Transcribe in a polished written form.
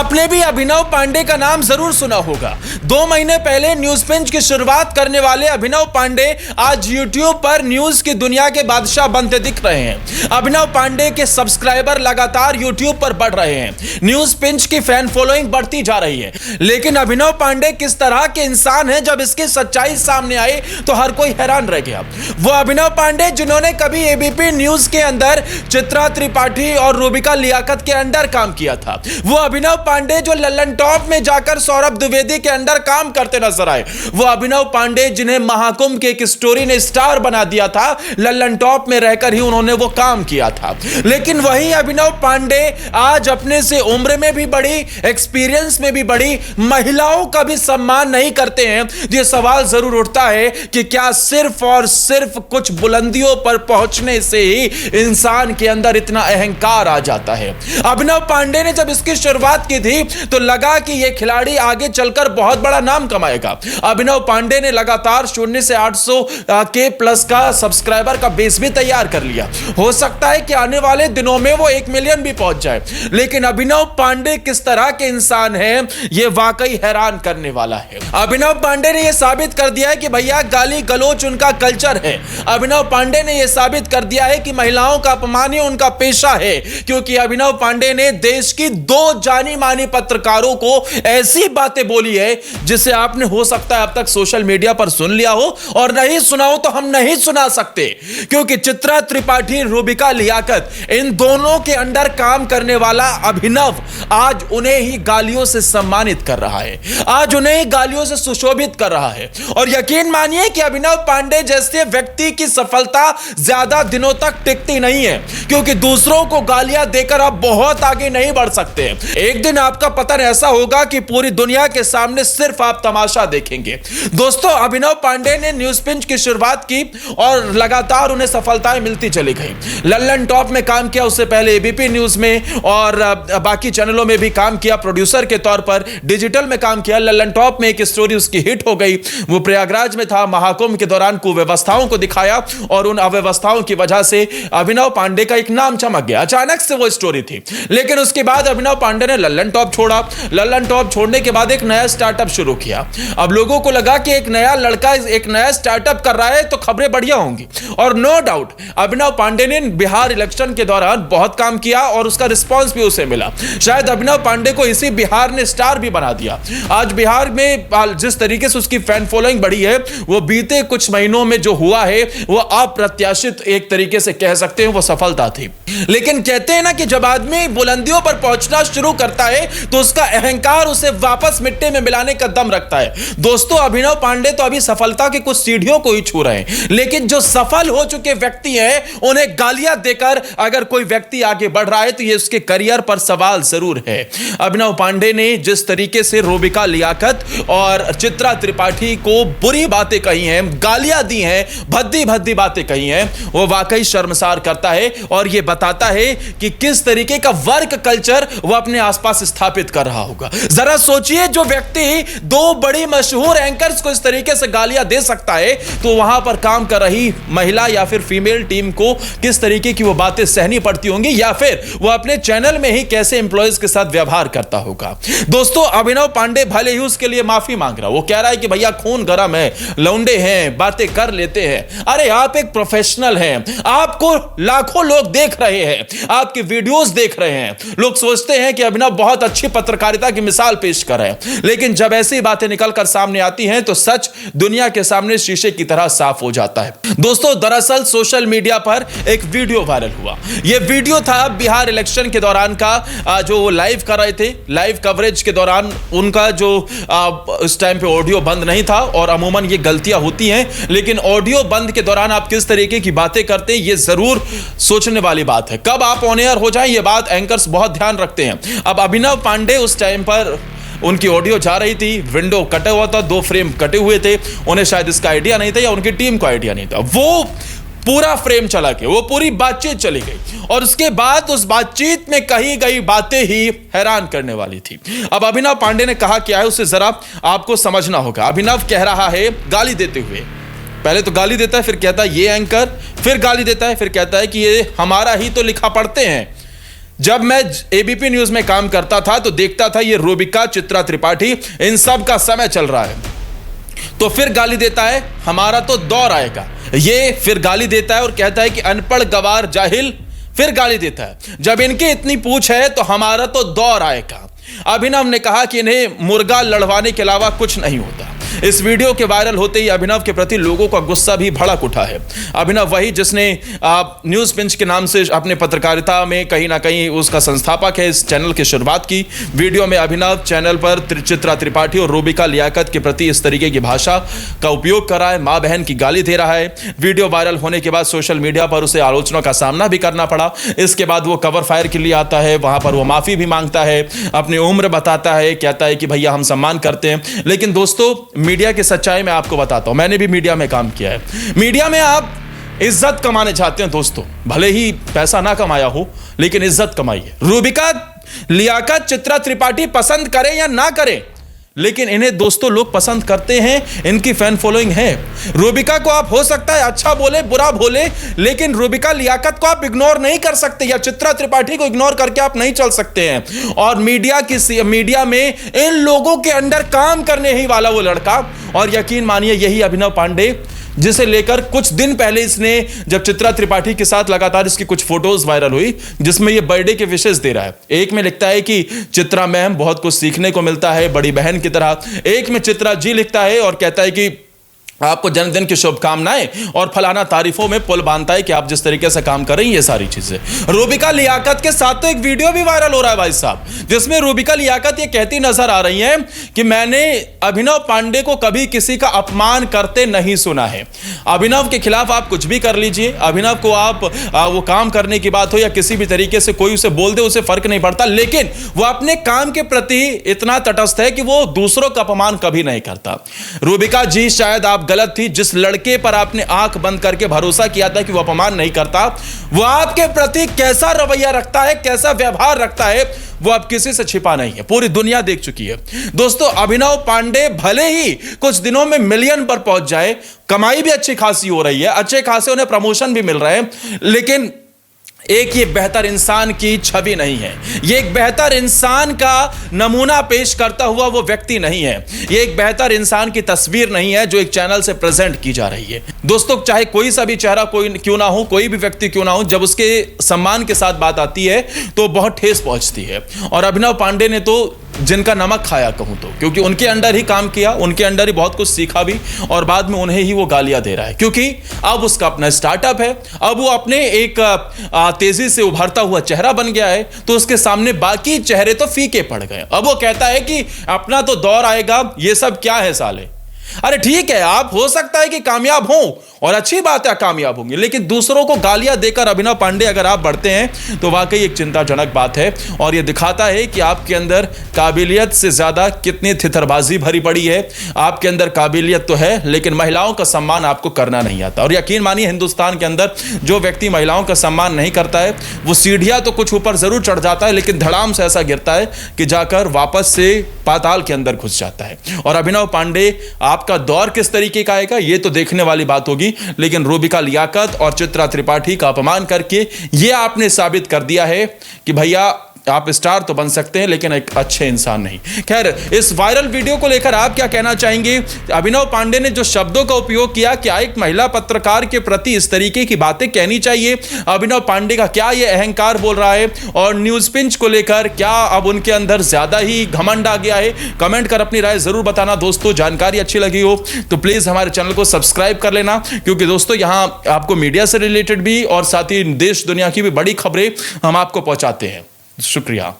आपने भी अभिनव पांडे का नाम जरूर सुना होगा। 2 महीने पहले न्यूज पिंच की शुरुआत करने वाले अभिनव पांडे आज यूट्यूब पर न्यूज की दुनिया के बादशाह बनते दिख रहे हैं। अभिनव पांडे के सब्सक्राइबर लगातार यूट्यूब पर बढ़ रहे हैं। न्यूज पिंच की फैन फॉलोइंग बढ़ती जा रही है। लेकिन अभिनव पांडे किस तरह के इंसान हैं, जब इसकी सच्चाई सामने आई तो हर कोई हैरान रह गया। वो अभिनव पांडे जिन्होंने कभी एबीपी न्यूज के अंदर चित्रा त्रिपाठी और रूबिका लियाकत के अंडर काम किया था। वो अभिनव पांडे जो लल्लन टॉप में जाकर सौरभ द्विवेदी के अंडर काम करते नजर आए। वो अभिनव पांडे जिन्हें महाकुंभ की एक स्टोरी ने स्टार बना दिया था। लल्लन टॉप में रहकर ही उन्होंने वो काम किया था। लेकिन वही अभिनव पांडे आज अपने से उम्र में भी बड़ी, एक्सपीरियंस में भी बड़ी महिलाओं का भी सम्मान नहीं करते हैं। ये सवाल जरूर उठता है कि क्या सिर्फ और सिर्फ कुछ बुलंदियों पर पहुंचने से ही इंसान के अंदर इतना अहंकार आ जाता है। अभिनव पांडे ने जब इसकी शुरुआत की थी तो लगा कि यह खिलाड़ी आगे चलकर बहुत बड़ा नाम कमाएगा। अभिनव पांडे ने लगातार 0 से 800 के प्लस का सब्सक्राइबर का बेस भी तैयार कर लिया। हो सकता है कि आने वाले दिनों में वो 1 मिलियन भी पहुंच जाए। लेकिन अभिनव पांडे किस तरह के इंसान हैं, यह वाकई हैरान करने वाला है। अभिनव पांडे ने यह साबित कर दिया है कि भैया गाली गलौच उनका कल्चर है। अभिनव पांडे ने यह साबित कर दिया है कि महिलाओं का अपमान ही उनका पेशा है। क्योंकि अभिनव पांडे ने देश की 2 जानी मानी पत्रकारों को ऐसी बातें बोली है जिसे आपने हो सकता है अब तक सोशल मीडिया पर सुन लिया हो, और नहीं सुना हो तो हम नहीं सुना सकते। क्योंकि चित्रा त्रिपाठी, रूबिका लियाकत, इन दोनों के अंडर काम करने वाला अभिनव आज उन्हें ही गालियों से सम्मानित कर रहा है, आज उन्हें ही गालियों से सुशोभित कर रहा है। और यकीन मानिए कि अभिनव पांडे जैसे व्यक्ति की सफलता ज्यादा दिनों तक टिकती नहीं है। क्योंकि दूसरों को गालियां देकर आप बहुत आगे नहीं बढ़ सकते। एक दिन आपका पतन ऐसा होगा कि पूरी दुनिया के सामने सिर्फ आप तमाशा देखेंगे। दोस्तों, अभिनव पांडे ने न्यूज पिंच की शुरुआत की और लगातार उन्हें सफलताएं मिलती चली गई। लल्लन टॉप में काम किया, उससे पहले एबीपी न्यूज में और बाकी चैनलों में भी काम किया। प्रोड्यूसर के तौर पर डिजिटल में काम किया। लल्लन टॉप में एक स्टोरी उसकी हिट हो गई। वो प्रयागराज में था, महाकुंभ के दौरान कुव्यवस्थाओं को दिखाया और उन अव्यवस्थाओं की वजह से अभिनव पांडे का एक नाम चमक गया। अचानक से वो स्टोरी थी। लेकिन उसके बाद अभिनव पांडे ने लल्लन टॉप छोड़ा। लल्लन टॉप छोड़ने के बाद एक नया स्टार्टअप शुरू किया। अब लोगों को लगा कि एक नया लड़का एक नया स्टार्टअप कर रहा है तो खबरें बढ़िया होंगी। और नो डाउट अभिनव पांडे ने बिहार इलेक्शन के दौरान बहुत काम किया और उसका रिस्पांस भी उसे मिला। शायद अभिनव पांडे को इसी बिहार ने स्टार भी बना दिया। आज बिहार में जिस तरीके से उसकी फैन फॉलोइंग बढ़ी है, वो बीते कुछ महीनों में जो हुआ है वो अप्रत्याशित एक तरीके से कह सकते हैं वो सफलता थी। लेकिन कहते हैं ना कि जब आदमी बुलंदियों पर पहुंचना शुरू करता है तो उसका अहंकार उसे वापस मिट्टी में मिलाने का दम रखता है। दोस्तों, अभिनव पांडे तो अभी सफलता की कुछ सीढ़ियों को ही छू रहे हैं। लेकिन जो सफल हो चुके व्यक्ति हैं, उन्हें गालियां देकर अगर कोई व्यक्ति आगे बढ़ रहा है तो यह उसके करियर पर सवाल जरूर है। अभिनव पांडे ने जिस तरीके से रूबिका लियाकत और चित्रा त्रिपाठी को बुरी बातें कही हैं, गालियां दी हैं, भद्दी भद्दी बातें कही हैं, वो वाकई शर्मसार करता है और यह बताता है कि किस तरीके का वर्क कल्चर वो अपने आसपास स्थापित कर रहा होगा। जरा सोचिए, जो व्यक्ति 2 बड़ी मशहूर एंकर्स को इस तरीके से गालियां दे सकता है तो वहां पर काम कर रही महिला या फिर फीमेल टीम को किस तरीके की वो बातें सहनी पड़ती होंगी, या फिर वो अपने चैनल में ही कैसे एम्प्लॉयज के साथ व्यवहार करता होगा। दोस्तों, अभिनव पांडे भले ही उसके लिए माफी मांग रहा, वो कह रहा है कि भैया खून गरम है, लौंडे हैं, बातें कर लेते हैं। अरे आप एक प्रोफेशनल हैं, आपको लाखों लोग देख रहे हैं, आपके वीडियोस देख रहे हैं। लोग सोचते हैं कि अभिनव बहुत अच्छी पत्रकारिता की मिसाल पेश कर रहे हैं। लेकिन जब ऐसी बातें निकलकर सामने आती हैं तो सच दुनिया के सामने शीशे की तरह साफ हो जाता है। दोस्तों, दरअसल सोशल मीडिया पर एक वीडियो वायरल हुआ। यह वीडियो था बिहार इलेक्शन के दौरान का, जो वो लाइव कर रहे थे। लाइव कवरेज के दौरान उनका जो उस टाइम पे ऑडियो बंद नहीं था, और अमूमन ये गलतियां होती हैं, लेकिन ऑडियो बंद के दौरान आप किस तरीके की बातें करते हैं ये जरूर सोचने वाली बात है। कब आप ऑन एयर हो जाए ये बात एंकर्स बहुत ध्यान रखते हैं। अब अभिनव पांडे उस टाइम पर उनकी ऑडियो जा रही थी, विंडो कटा हुआ था, 2 फ्रेम कटे हुए थे, उन्हें शायद इसका आइडिया नहीं था या उनकी टीम को आइडिया नहीं था। वो पूरा फ्रेम चला के वो पूरी बातचीत चली गई और उसके बाद उस बातचीत में कही गई बातें ही हैरान करने वाली थी। अब अभिनव पांडे ने कहा क्या है उसे जरा आपको समझना होगा। अभिनव कह रहा है गाली देते हुए, पहले तो गाली देता है, फिर कहता है ये एंकर, फिर गाली देता है, फिर कहता है कि ये हमारा ही तो लिखा पढ़ते हैं। जब मैं एबीपी न्यूज में काम करता था तो देखता था ये रूबिका, चित्रा त्रिपाठी, इन सब का समय चल रहा है, तो फिर गाली देता है हमारा तो दौर आएगा। ये फिर गाली देता है और कहता है कि अनपढ़, गवार, जाहिल, फिर गाली देता है। जब इनकी इतनी पूछ है तो हमारा तो दौर आएगा। अभिनव ने कहा कि इन्हें मुर्गा लड़वाने के अलावा कुछ नहीं होता। इस वीडियो के वायरल होते ही अभिनव के प्रति लोगों का गुस्सा भी भड़क उठा है। अभिनव वही जिसने न्यूज पिंच के नाम से अपने पत्रकारिता में कहीं ना कहीं उसका संस्थापक है, इस चैनल की शुरुआत की। वीडियो में अभिनव चैनल पर चित्रा त्रिपाठी और रूबिका लियाकत के प्रति इस तरीके की भाषा का उपयोग कर रहा है, मां बहन की गाली दे रहा है। वीडियो वायरल होने के बाद सोशल मीडिया पर उसे आलोचना का सामना भी करना पड़ा। इसके बाद वो कवर फायर के लिए आता है, वहां पर वो माफी भी मांगता है, अपनी उम्र बताता है, कहता है कि भैया हम सम्मान करते हैं। लेकिन दोस्तों, मीडिया की सच्चाई मैं आपको बताता हूं, मैंने भी मीडिया में काम किया है। मीडिया में आप इज्जत कमाने चाहते हैं दोस्तों, भले ही पैसा ना कमाया हो लेकिन इज्जत कमाइए। रूबिका लियाकत, चित्रा त्रिपाठी पसंद करें या ना करें, लेकिन इन्हें दोस्तों लोग पसंद करते हैं, इनकी फैन फॉलोइंग है। रूबिका को आप हो सकता है अच्छा बोले, बुरा बोले, लेकिन रूबिका लियाकत को आप इग्नोर नहीं कर सकते, या चित्रा त्रिपाठी को इग्नोर करके आप नहीं चल सकते हैं। और मीडिया में इन लोगों के अंडर काम करने ही वाला वो लड़का, और यकीन मानिए यही अभिनव पांडे, जिसे लेकर कुछ दिन पहले इसने, जब चित्रा त्रिपाठी के साथ लगातार इसकी कुछ फोटोज वायरल हुई जिसमें ये बर्थडे के विशेष दे रहा है। एक में लिखता है कि चित्रा मैम बहुत कुछ सीखने को मिलता है, बड़ी बहन की तरह। एक में चित्रा जी लिखता है और कहता है कि आपको जन्मदिन की शुभकामनाएं, और फलाना तारीफों में पुल बांधता है कि आप जिस तरीके से काम कर रही हैं ये सारी चीजें। रूबिका लियाकत के साथ तो एक वीडियो भी वायरल हो रहा है भाई साहब, जिसमें रूबिका लियाकत ये कहती नजर आ रही है कि मैंने अभिनव पांडे को कभी किसी का अपमान करते नहीं सुना है। अभिनव के खिलाफ आप कुछ भी कर लीजिए, अभिनव को आप वो काम करने की बात हो या किसी भी तरीके से कोई उसे बोल दे, उसे फर्क नहीं पड़ता, लेकिन वो अपने काम के प्रति इतना तटस्थ है कि वो दूसरों का अपमान कभी नहीं करता। रूबिका जी, शायद आप गलत थी। जिस लड़के पर आपने आंख बंद करके भरोसा किया था कि वो अपमान नहीं करता, वो आपके प्रति कैसा रवैया रखता है, कैसा व्यवहार रखता है, वो अब किसी से छिपा नहीं है, पूरी दुनिया देख चुकी है। दोस्तों, अभिनव पांडे भले ही कुछ दिनों में मिलियन पर पहुंच जाए, कमाई भी अच्छी खासी हो रही है, अच्छे खासे उन्हें प्रमोशन भी मिल रहे हैं, लेकिन एक ये बेहतर इंसान की छवि नहीं है, ये एक बेहतर इंसान का नमूना पेश करता हुआ वो व्यक्ति नहीं है, ये एक बेहतर इंसान की तस्वीर नहीं है जो एक चैनल से प्रेजेंट की जा रही है। दोस्तों, चाहे कोई सा भी चेहरा कोई क्यों ना हो, कोई भी व्यक्ति क्यों ना हो, जब उसके सम्मान के साथ बात आती है तो बहुत ठेस पहुंचती है। और अभिनव पांडे ने तो जिनका नमक खाया कहूं तो, क्योंकि उनके अंडर ही काम किया, उनके अंडर ही बहुत कुछ सीखा भी, और बाद में उन्हें ही वो गालियां दे रहा है, क्योंकि अब उसका अपना स्टार्टअप है, अब वो अपने एक तेजी से उभरता हुआ चेहरा बन गया है, तो उसके सामने बाकी चेहरे तो फीके पड़ गए। अब वो कहता है कि अपना तो दौर आएगा, ये सब क्या है साले। अरे ठीक है, आप हो सकता है कि कामयाब हो, और अच्छी बात है कामयाब होंगे, लेकिन दूसरों को गालियां देकर अभिनव पांडे अगर आप बढ़ते हैं तो वाकई एक चिंताजनक बात है, और यह दिखाता है कि आपके अंदर काबिलियत से ज्यादा कितनी थितरबाजी भरी पड़ी है। आपके अंदर काबिलियत तो है, लेकिन महिलाओं का सम्मान आपको करना नहीं आता। और यकीन मानिए, हिंदुस्तान के अंदर जो व्यक्ति महिलाओं का सम्मान नहीं करता है, वो सीढ़ियां तो कुछ ऊपर जरूर चढ़ जाता है, लेकिन धड़ाम से ऐसा गिरता है कि जाकर वापस से पाताल के अंदर घुस जाता है। और अभिनव पांडे, आपका दौर किस तरीके का आएगा ये तो देखने वाली बात होगी, लेकिन रूबिका लियाकत और चित्रा त्रिपाठी का अपमान करके ये आपने साबित कर दिया है कि भैया आप स्टार तो बन सकते हैं, लेकिन एक अच्छे इंसान नहीं। खैर, इस वायरल वीडियो को लेकर आप क्या कहना चाहेंगे? अभिनव पांडे ने जो शब्दों का उपयोग किया, क्या एक महिला पत्रकार के प्रति इस तरीके की बातें कहनी चाहिए? अभिनव पांडे का क्या यह अहंकार बोल रहा है? और न्यूज पिंच को लेकर क्या अब उनके अंदर ज्यादा ही घमंड आ गया है? कमेंट कर अपनी राय जरूर बताना। दोस्तों, जानकारी अच्छी लगी हो तो प्लीज हमारे चैनल को सब्सक्राइब कर लेना, क्योंकि दोस्तों यहाँ आपको मीडिया से रिलेटेड भी और साथ ही देश दुनिया की भी बड़ी खबरें हम आपको पहुंचाते हैं। शुक्रिया।